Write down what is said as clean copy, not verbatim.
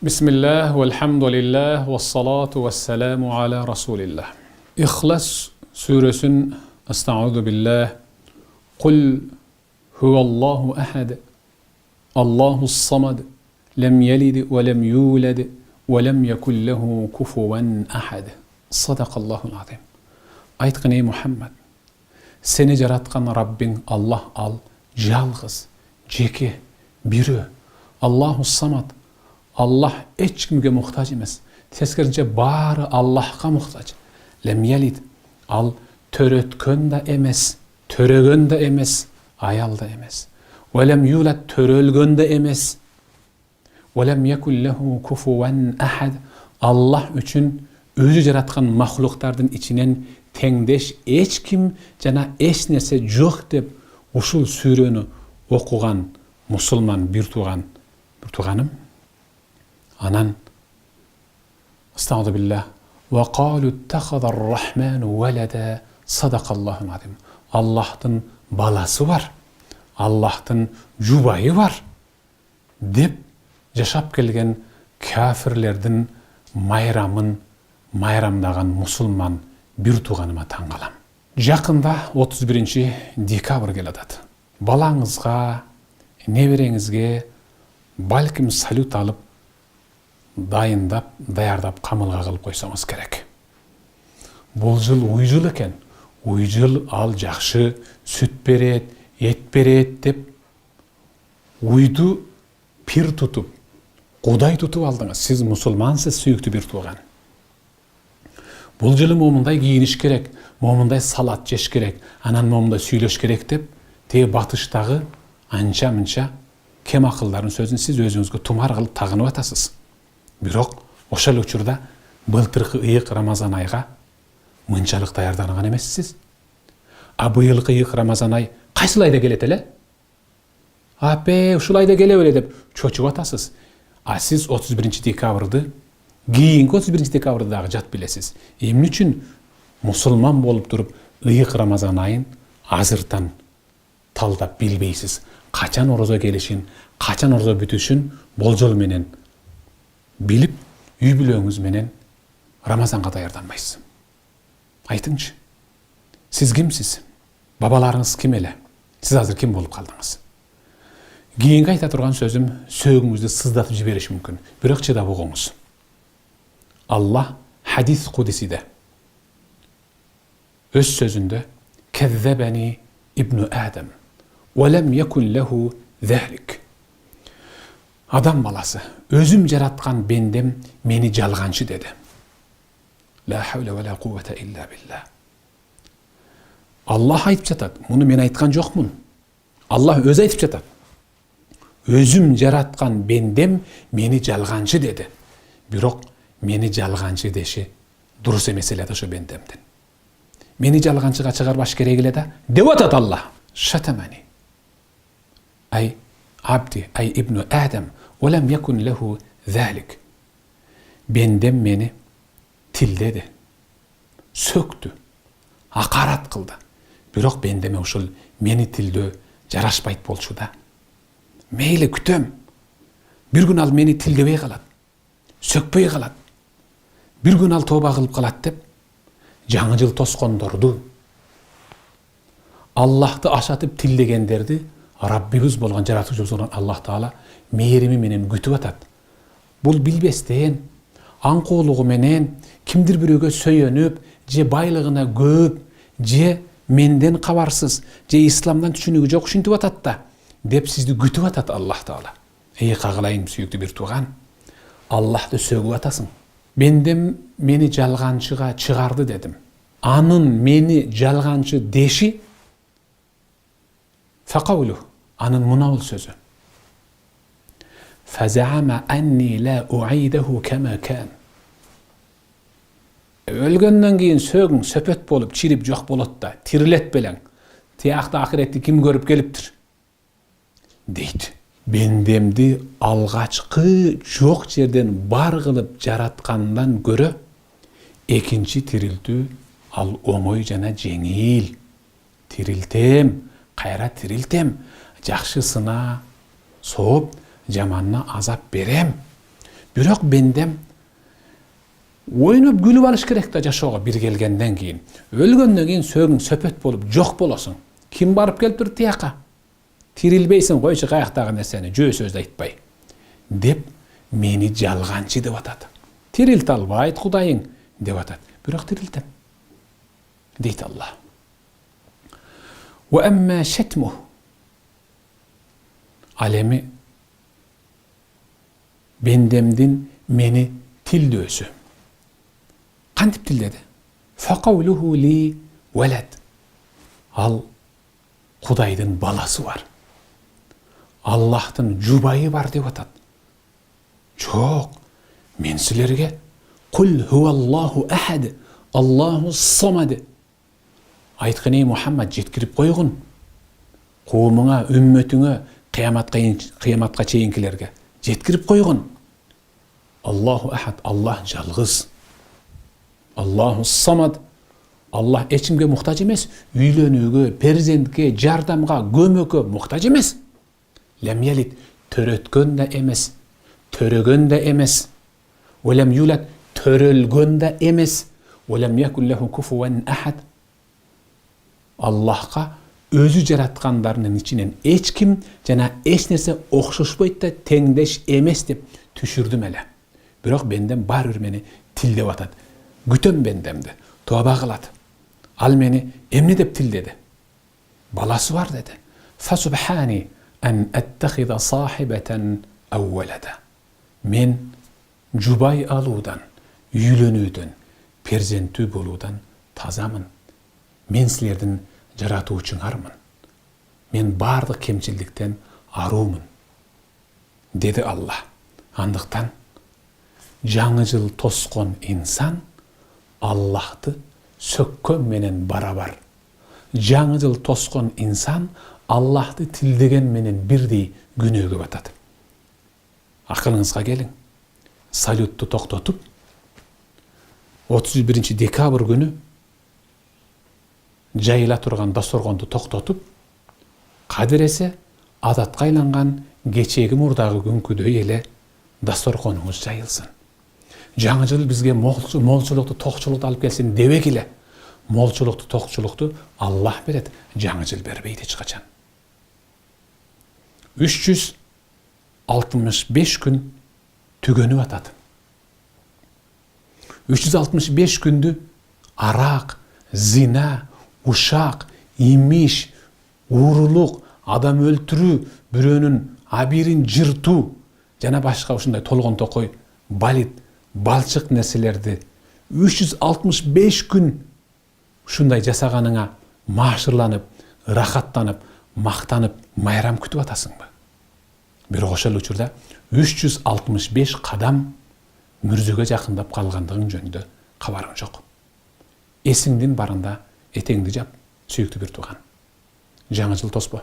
Bismillah, velhamdülillah, ve salatu ve selamu ala Resulillah. İhlas suresinin Estaizu billah. Kul huvallahu ahad, Allahus samad, lem yelid ve lem yulad ve lem yekun lehu kufuven ahad. Sadakallahul azim. Aytqın ey Muhammed, seni jaratkan Rabbin Allah al, жалғыз, жеке, biri. Allahus samad. Allah hiç kimge muhtaç emez. Teskerince bari Allah'a muhtaç. Lem yelid. Al törötkön de emez, törögön de emez, ayal da emez. Ve lem yulad, törölgön de emez. Ve lem yekun lehu kufuven ahad. Allah üçün özü jaratkan mahluklardan içinen tengdeş hiç kim jana hiç nerse жоқ dep ушул сүрөнү окуган мусулман bir tuğanım. Anan Estağfurullah billah ve qalu ittakhadar rahmanu veleda sadakallahul azim. Allah'ın balası var. Allah'ın jubayı var dep yaşap kelgen kafirlerden mayramdagan musulman bir tuğanıma tаңгаlam. Жақында 31 декабрь келатат. Балаңызға, небереңізге балким салют алып, даярдап қамылға қылып қойсаңыз керек. Бұл жыл уй жыл екен. Уй жыл ал жақшы сүт берет, ет берет деп уйду пир тұтып, құдай тұтып алдыңыз. Сіз мұсылмансыз, сүйікті бір туған. Бұл жылы момындай кийиниш керек, момындай салат жеш керек, анан момындай сүйлөш керек деп, те батыштагы анча-мынча кем акылдардын сөзүн сиз өзүңүзгө тумар кылып тагынып атасыз. Бирок ошол учурда былтыркы ыйык Рамазан айга мынчалык даярданган эмессиз. А быйылкы ыйык Рамазан ай кайсыл айда келет эле? Апе, ушул айда келе беле деп чочуп атасыз. А сиз 31 декабрды кийинки 31 декабрды дагы жат билесиз. Эмне үчүн мусулман болуп туруп ыйык Рамазан айын азыртан талдап билбейсиз? Качан орозо келишин, качан орозо бүтүшүн болжол менен билип, үй бүлөңүз менен Рамазанга даярданбайсыз. Айтыңчы, сиз кимсиз? Бабаларыңыз ким эле? Сиз азыр ким болуп калдыңыз? Кийинки айта турган сөзүм сөөгүңүздү сыздатып жибериши мүмкүн. Бирок чыдап угуңуз. Allah hadis kudisi'de öz sözünde kezzebeni İbn Adem ve lem yekun lehu zalik. Adam balası özüm jaratkan bendem meni jalgançı dedi. La havle ve la kuvvete illa billah. Allah aytıp jatat. Bunu men aytkan jokmун. Allah özü aytıp jatat. Özüm jaratkan bendem meni jalgançı dedi. Bирок meni жалганчы деши дурус эмес эле да ошо бендемден. Мени жалганчыга чыгарбаш керек эле да деп атат Allah. Шатамани. Ай абди, ай ибну Адам, ve lem yekun lehu zalik. Bendem meni tildedi, söktü, hakarat kıldı. Bирок bendeme ушул meni tildөө жарашпайт болчу да. Мейли күтөм. Bir gün al meni tildebey kalat, sökpey kalat. Bir gün al toba kılıp kalat dep, жаңы жыл тоскондорду, Allah'ты aşatıp tildegендерди Rabbimiz bolgan, жаратуучубуз болгон Allah Taala мээрими менен күтүп атат. Бул билбестен, аңкоолугу менен кимдир бирөөгө сөйөнүп, же байлыгына көп, же менден кабарсыз, же исламдан түшүнүгү жок ушинтип атат да, деп сизди күтүп атат Allah Taala. Ey кагылайын сүйүктүү бир тууган, Allah'ты сөгүп атасың. Bendem meni жалганчыга чыгарды дедим. Анын meni жалганчы деши факаулу, анын мынабул сөзү. Фазаама анни ла уайдаху кама кан. Өлгөндөн кийин сөөгүң сөпөт болуп, чирип жок болот да, тирилет белең. Тиякта ахиретти ким көрүп келиптир? Дейт. Bendemdi algaçkı çok жерден бар кылып жараткандан көрө экинчи тирилтүү ал оңой жана жеңил. Тирилтем, кайра тирилтем, жакшысына сооп, жаманына азап берем. Бирок бендем ойноп күлүп алыш керек да жашоого бир келгенден кийин. Өлгөндөн кийин сөгүң сөпөт болуп жок болосуң. Ким барып келип тур тияка? Тирилбейсиң, койчу каяктагы нерсени жөө сөз айтпай. Деп мени жалганчы деп атат. Тирилте албайт Кудайың деп атат. Бирок тирилтем. Дейт Аллах. Wa amma shatmuh. Alemi bendemdin meni tildөөsü. Кантип тилдеди? Faqawluhu li walad. Ал Кудайдын баласы бар. Аллахтын жубайы бар деп атат. Жок, мен силерге Кул хуаллаху ахад, Аллаху самад. Айткыны Мухаммад жеткирип койгун. Коомуңа, үммөтүңө, кыяматка чейинкилерге жеткирип койгун. Аллаху ахад, Аллах жалгыз. Аллаху самад. Аллах эчимге муктаж эмес, үйлөнүүгө, перзентке, жардамга, көмөккө муктаж эмес. Лем ялид, төрөткөн да эмес, төрөгөн да эмес. Олем юлат, төрөлгөн да эмес. Олем якун лаху куфуан ахад. Аллахка өзү жараткандарынын ичинен эч ким жана эч нерсе окшошпойт да теңдеш эмес деп түшүрдүм эле. Бирок бендем бар бир мени тилдеп атат. Күтөм бендемди. Тоба кылат. Ал мени эмне деп тилдеди? Баласы бар деди. Фасубхани ан аттахида сахибатан ав валада. Мен жубай алуудан, үйлөнүүдөн, перзенттүү болуудан тазамын. Мен силердин жаратуучуңармын. Мен бардык кемчилдиктен аруумун, деди Аллах. Андыктан жаңы жыл тоскон инсан Аллахты сөккөн менен барабар. Жаңы жыл тоскон инсан Аллахты тилдеген менен бирдей күнөөгө батат. Акылыңызга келиң. Салютту токтотуп 31 декабрь күнү жайыла турган дасторгонду токтотуп, кадыресе адатка айланган кечеги мурдагы күнкүдөй эле дасторгонуңуз жайылсын. Жаңы жыл бизге молчулукту, токчулукту алып келсин дебек эле. Молчулукту, токчулукту Аллах берет, жаңы жыл бербейт эч качан. 365 күн түгөнүп атат. 365 күндү арак, зина, ушак, имиш, уурулук, адам өлтүрүү, бирөөнүн абирин жыртуу жана башка ушундай толгон токой, балит, балчык нерселерди 365 күн ушундай жасаганыңа маашырланып, рахаттанып, мактанып, майрам күтүп атасыңбы? Бирок ошол учурда 365 кадам мүрзөгө жакындап калгандыгың жөнүндө кабарың жок. Эсиңдин барында этеңди жап, сүйүктүү бир тууган. Жаңы жыл тоспо.